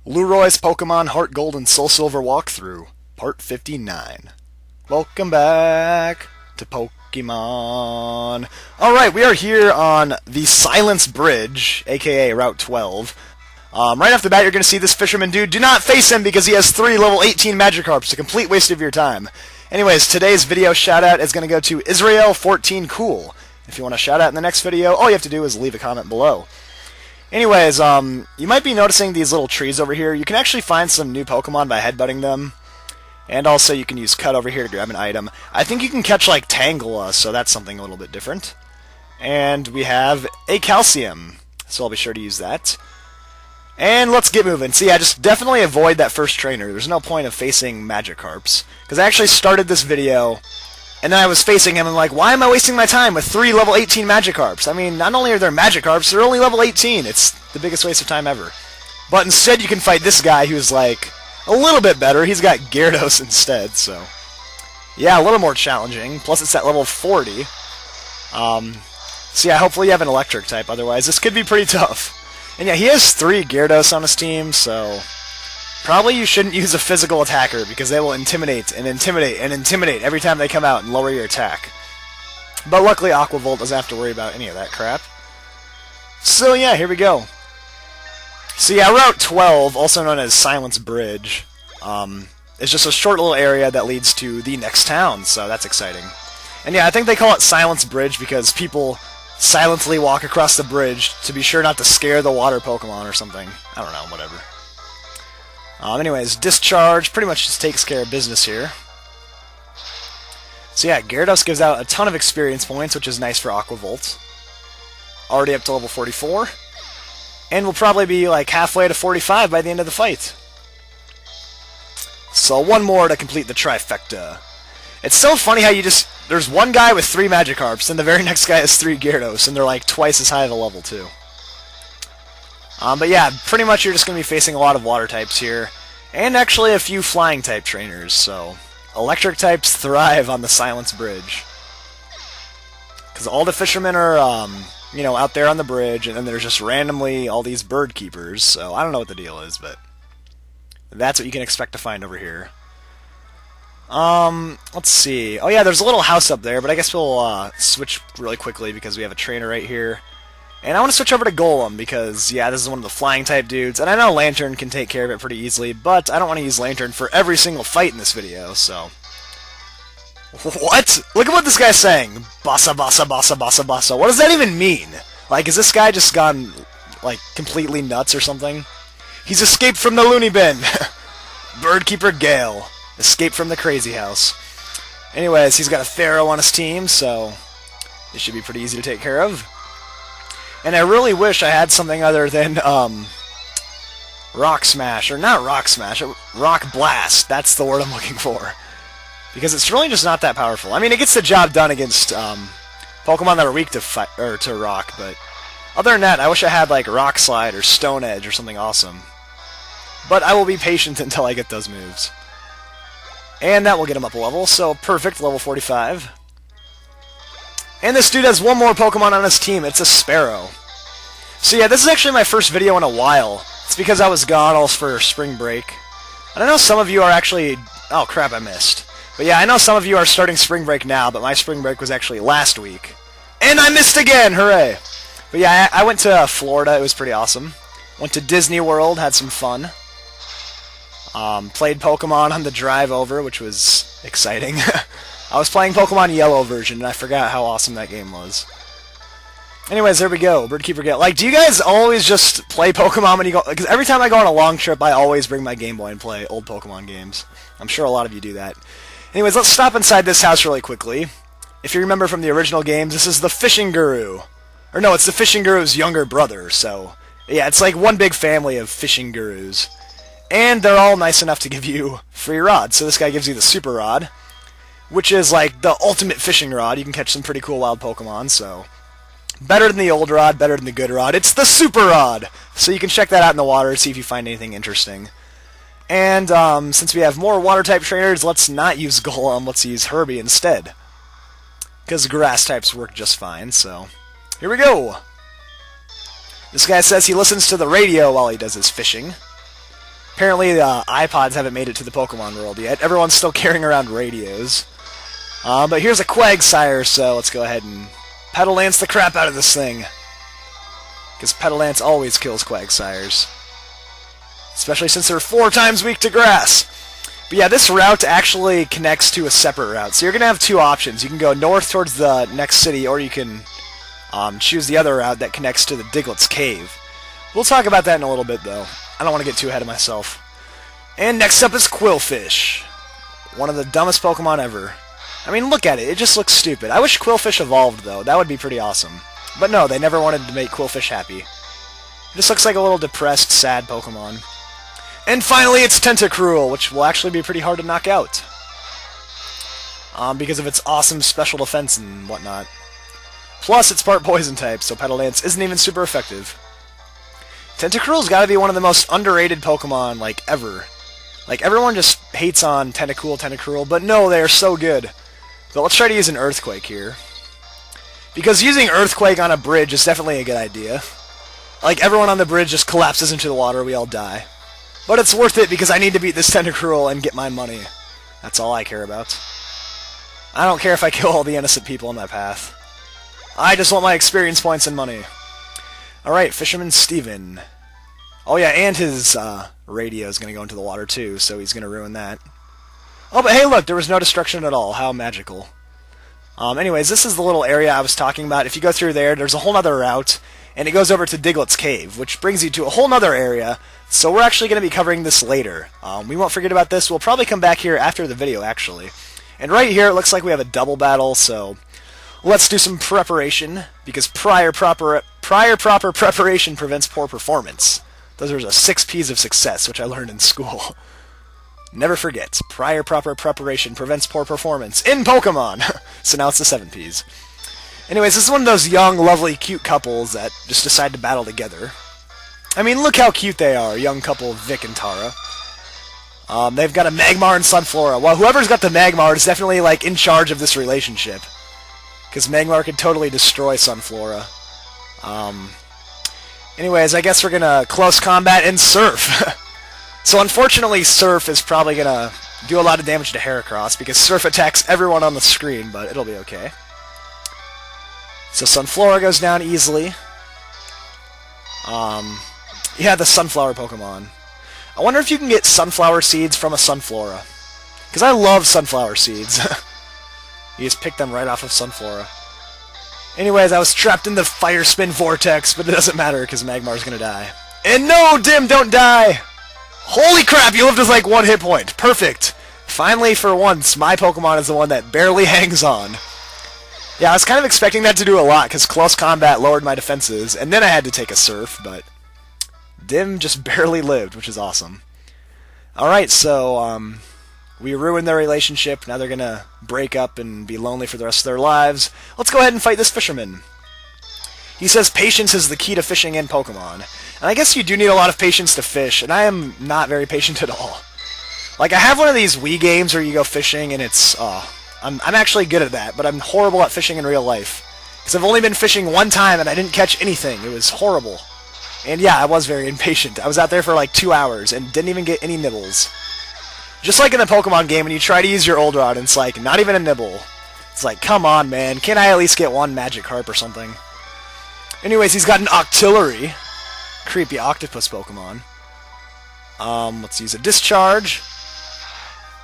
Lueroi's Pokemon Heart Gold and Soul Silver Walkthrough, Part 59. Welcome back to Pokemon. Alright, we are here on the Silence Bridge, aka Route 12. Right off the bat, you're going to see this fisherman dude. Do not face him because he has 3 level 18 Magikarps, a complete waste of your time. Anyways, today's video shout-out is going to go to Israel14Cool. If you want a shout-out in the next video, all you have to do is leave a comment below. Anyways, you might be noticing these little trees over here. You can actually find some new Pokemon by headbutting them. And also you can use Cut over here to grab an item. I think you can catch like Tangela, so that's something a little bit different. And we have a Calcium, so I'll be sure to use that. And let's get moving. So yeah, just definitely avoid that first trainer. There's no point of facing Magikarps. Because I actually started this video, and then I was facing him, and I'm like, why am I wasting my time with 3 level 18 Magikarps? I mean, not only are there Magikarps, they're only level 18. It's the biggest waste of time ever. But instead you can fight this guy who's like a little bit better. He's got Gyarados instead, so yeah, a little more challenging. Plus it's at level 40. So yeah, hopefully you have an electric type, otherwise this could be pretty tough. And yeah, he has 3 Gyarados on his team, so probably you shouldn't use a physical attacker because they will intimidate and intimidate and intimidate every time they come out and lower your attack. But luckily Aqua Volt doesn't have to worry about any of that crap. So yeah, here we go. So yeah, Route 12, also known as Silence Bridge, is just a short little area that leads to the next town, so that's exciting. And yeah, I think they call it Silence Bridge because people silently walk across the bridge to be sure not to scare the water Pokemon or something. I don't know, whatever. Anyways, Discharge pretty much just takes care of business here. So yeah, Gyarados gives out a ton of experience points, which is nice for Aqua Volt. Already up to level 44. And we'll probably be like halfway to 45 by the end of the fight. So one more to complete the trifecta. It's so funny how there's one guy with 3 Magikarps, and the very next guy has 3 Gyarados, and they're like twice as high of a level too. But yeah, pretty much you're just going to be facing a lot of water types here, and actually a few flying type trainers, so electric types thrive on the Silence Bridge. Because all the fishermen are, you know, out there on the bridge, and then there's just randomly all these bird keepers, so I don't know what the deal is, but that's what you can expect to find over here. Let's see. Oh yeah, there's a little house up there, but I guess we'll switch really quickly because we have a trainer right here. And I want to switch over to Golem because, yeah, this is one of the flying type dudes, and I know Lantern can take care of it pretty easily, but I don't want to use Lantern for every single fight in this video, so... What? Look at what this guy's saying. Bassa, bassa, bassa, bassa, bassa. What does that even mean? Like, is this guy just gone, like, completely nuts or something? He's escaped from the loony bin! Birdkeeper Gale. Escaped from the crazy house. Anyways, he's got a Pharaoh on his team, so it should be pretty easy to take care of. And I really wish I had something other than, Rock Smash. Or not Rock Smash, Rock Blast. That's the word I'm looking for. Because it's really just not that powerful. I mean, it gets the job done against, Pokemon that are weak to rock, but other than that, I wish I had, like, Rock Slide or Stone Edge or something awesome. But I will be patient until I get those moves. And that will get him up a level, so perfect, level 45. And this dude has one more Pokemon on his team, it's a Sparrow. So yeah, this is actually my first video in a while. It's because I was gone all for spring break. And I know some of you are actually... Oh crap, I missed. But yeah, I know some of you are starting spring break now, but my spring break was actually last week. And I missed again, hooray! But yeah, I went to Florida, it was pretty awesome. Went to Disney World, had some fun. Played Pokemon on the drive over, which was exciting. I was playing Pokemon Yellow version, and I forgot how awesome that game was. Anyways, there we go. Birdkeeper Gale. Like, do you guys always just play Pokemon when you go... Because every time I go on a long trip, I always bring my Game Boy and play old Pokemon games. I'm sure a lot of you do that. Anyways, let's stop inside this house really quickly. If you remember from the original games, this is the Fishing Guru. Or no, it's the Fishing Guru's younger brother, so... Yeah, it's like one big family of Fishing Gurus. And they're all nice enough to give you free rods. So this guy gives you the Super Rod, which is like the ultimate fishing rod. You can catch some pretty cool wild Pokemon, so... Better than the old rod, better than the good rod. It's the Super Rod! So you can check that out in the water, see if you find anything interesting. And since we have more water-type trainers, let's not use Golem, let's use Herbie instead. Because grass types work just fine, so... Here we go! This guy says he listens to the radio while he does his fishing. Apparently, the iPods haven't made it to the Pokemon world yet. Everyone's still carrying around radios. But here's a Quagsire, so let's go ahead and Petal Lance the crap out of this thing. Because Petal Lance always kills Quagsires. Especially since they're 4 times weak to grass. But yeah, this route actually connects to a separate route. So you're going to have 2 options. You can go north towards the next city, or you can choose the other route that connects to the Diglett's Cave. We'll talk about that in a little bit, though. I don't want to get too ahead of myself. And next up is Quillfish. One of the dumbest Pokemon ever. I mean, look at it. It just looks stupid. I wish Quillfish evolved, though. That would be pretty awesome. But no, they never wanted to make Quillfish happy. It just looks like a little depressed, sad Pokemon. And finally, it's Tentacruel, which will actually be pretty hard to knock out. Because of its awesome special defense and whatnot. Plus, it's part Poison type, so Petal Lance isn't even super effective. Tentacruel's gotta be one of the most underrated Pokemon, like, ever. Like, everyone just hates on Tentacruel, but no, they are so good. But let's try to use an Earthquake here. Because using Earthquake on a bridge is definitely a good idea. Like, everyone on the bridge just collapses into the water, we all die. But it's worth it because I need to beat this Tentacruel and get my money. That's all I care about. I don't care if I kill all the innocent people in my path. I just want my experience points and money. Alright, Fisherman Steven. Oh yeah, and his radio is going to go into the water too, so he's going to ruin that. Oh, but hey look, there was no destruction at all. How magical. Anyways, this is the little area I was talking about. If you go through there, there's a whole other route, and it goes over to Diglett's Cave, which brings you to a whole other area, so we're actually going to be covering this later. We won't forget about this. We'll probably come back here after the video, actually. And right here, it looks like we have a double battle, so let's do some preparation, because prior proper preparation prevents poor performance. Those are the 6 P's of success, which I learned in school. Never forget, prior proper preparation prevents poor performance in Pokemon. So now it's the 7 P's. Anyways, this is one of those young, lovely, cute couples that just decide to battle together. I mean, look how cute they are, young couple Vic and Tara. They've got a Magmar and Sunflora. Well, whoever's got the Magmar is definitely, like, in charge of this relationship. Because Magmar could totally destroy Sunflora. Anyways, I guess we're gonna close combat and Surf. So unfortunately, Surf is probably gonna do a lot of damage to Heracross, because Surf attacks everyone on the screen, but it'll be okay. So Sunflora goes down easily. Yeah, the Sunflower Pokemon. I wonder if you can get Sunflower Seeds from a Sunflora. Because I love Sunflower Seeds. You just pick them right off of Sunflora. Anyways, I was trapped in the Fire Spin Vortex, but it doesn't matter because Magmar's gonna die. And no, Dim, don't die! Holy crap, you lived with like 1 hit point. Perfect. Finally, for once, my Pokemon is the one that barely hangs on. Yeah, I was kind of expecting that to do a lot, because close combat lowered my defenses, and then I had to take a Surf, but Dim just barely lived, which is awesome. Alright, so, we ruined their relationship. Now they're gonna break up and be lonely for the rest of their lives. Let's go ahead and fight this fisherman. He says patience is the key to fishing in Pokemon. And I guess you do need a lot of patience to fish, and I am not very patient at all. Like, I have one of these Wii games where you go fishing, and it's, I'm actually good at that, but I'm horrible at fishing in real life. Because I've only been fishing 1 time, and I didn't catch anything. It was horrible. And yeah, I was very impatient. I was out there for like 2 hours, and didn't even get any nibbles. Just like in the Pokemon game, when you try to use your Old Rod, and it's like, not even a nibble. It's like, come on, man, can't I at least get 1 Magikarp or something? Anyways, he's got an Octillery. Creepy octopus Pokemon. Let's use a Discharge.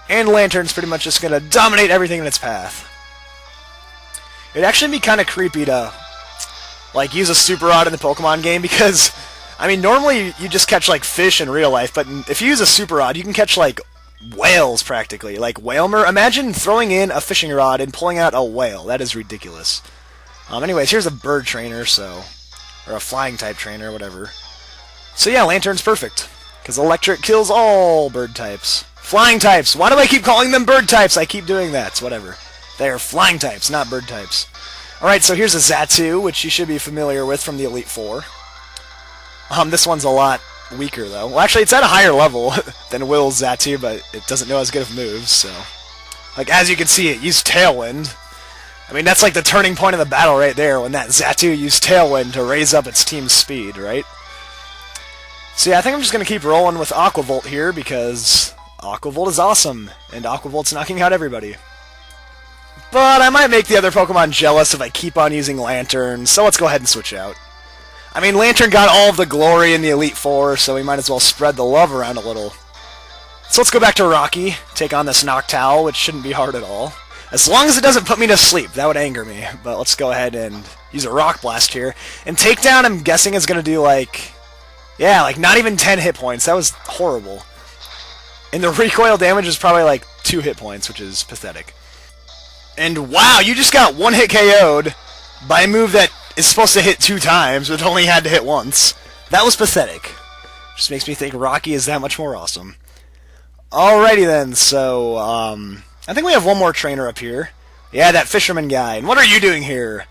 And Lantern's pretty much just gonna dominate everything in its path. It'd actually be kind of creepy to, like, use a Super Rod in the Pokemon game, because, I mean, normally you just catch, like, fish in real life, but if you use a Super Rod, you can catch, like, whales, practically. Like, Whalmer. Imagine throwing in a fishing rod and pulling out a whale. That is ridiculous. Anyways, here's a bird trainer, so... or a flying type trainer, whatever. So yeah, Lantern's perfect. Because electric kills all bird types. Flying types! Why do I keep calling them bird types? I keep doing that. It's whatever. They are flying types, not bird types. Alright, so here's a Xatu, which you should be familiar with from the Elite Four. This one's a lot weaker, though. Well, actually, it's at a higher level than Will's Xatu, but it doesn't know as good of moves, so... like, as you can see, it used Tailwind. I mean, that's like the turning point of the battle right there, when that Xatu used Tailwind to raise up its team's speed, right? So yeah, I think I'm just going to keep rolling with Aqua Volt here because Aqua Volt is awesome, and Aqua Volt's knocking out everybody. But I might make the other Pokemon jealous if I keep on using Lantern, so let's go ahead and switch out. I mean, Lantern got all of the glory in the Elite Four, so we might as well spread the love around a little. So let's go back to Rocky, take on this Noctowl, which shouldn't be hard at all. As long as it doesn't put me to sleep, that would anger me. But let's go ahead and use a Rock Blast here. And Takedown, I'm guessing, is going to do like... yeah, like not even 10 hit points. That was horrible. And the recoil damage is probably like 2 hit points, which is pathetic. And wow, you just got 1-hit KO'd by a move that is supposed to hit 2 times, but only had to hit once. That was pathetic. Just makes me think Rocky is that much more awesome. Alrighty then, so, I think we have one more trainer up here. Yeah, that fisherman guy. And what are you doing here?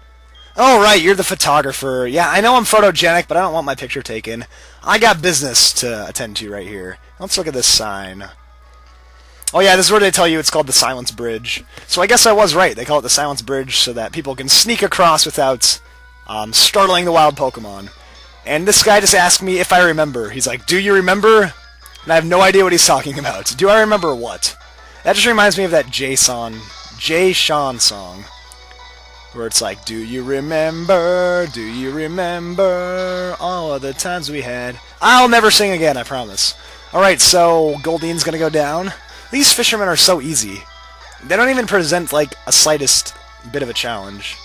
Oh, right, you're the photographer. Yeah, I know I'm photogenic, but I don't want my picture taken. I got business to attend to right here. Let's look at this sign. Oh yeah, this is where they tell you it's called the Silence Bridge. So I guess I was right. They call it the Silence Bridge so that people can sneak across without startling the wild Pokemon. And this guy just asked me if I remember. He's like, do you remember? And I have no idea what he's talking about. Do I remember what? That just reminds me of that Jay Sean song. Where it's like, do you remember all of the times we had? I'll never sing again, I promise. Alright, so Goldine's gonna go down. These fishermen are so easy. They don't even present, like, the slightest bit of a challenge.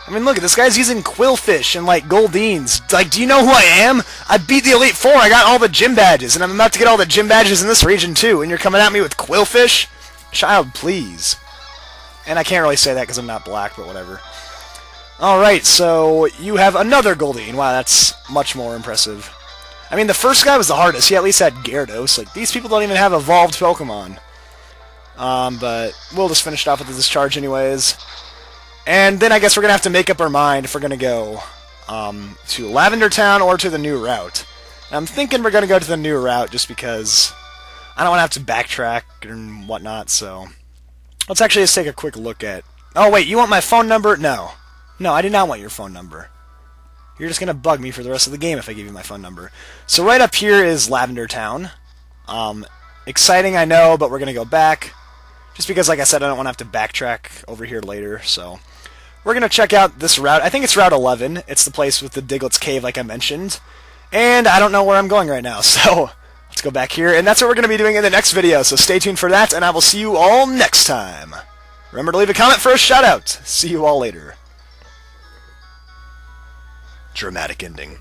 I mean, look, this guy's using Quillfish and, like, Goldines. Like, do you know who I am? I beat the Elite Four, I got all the gym badges, and I'm about to get all the gym badges in this region, too, and you're coming at me with Quillfish? Child, please. And I can't really say that because I'm not black, but whatever. Alright, so you have another Goldine. Wow, that's much more impressive. I mean, the first guy was the hardest. He at least had Gyarados. Like, these people don't even have evolved Pokemon. But we'll just finish it off with the discharge anyways. And then I guess we're going to have to make up our mind if we're going to go to Lavender Town or to the new route. And I'm thinking we're going to go to the new route just because I don't want to have to backtrack and whatnot, so... let's actually just take a quick look at... oh, wait, you want my phone number? No. No, I do not want your phone number. You're just going to bug me for the rest of the game if I give you my phone number. So right up here is Lavender Town. Exciting, I know, but we're going to go back. Just because, like I said, I don't want to have to backtrack over here later, so... we're going to check out this route. I think it's Route 11. It's the place with the Diglett's Cave, like I mentioned. And I don't know where I'm going right now, so... let's go back here, and that's what we're going to be doing in the next video, so stay tuned for that, and I will see you all next time. Remember to leave a comment for a shout-out. See you all later. Dramatic ending.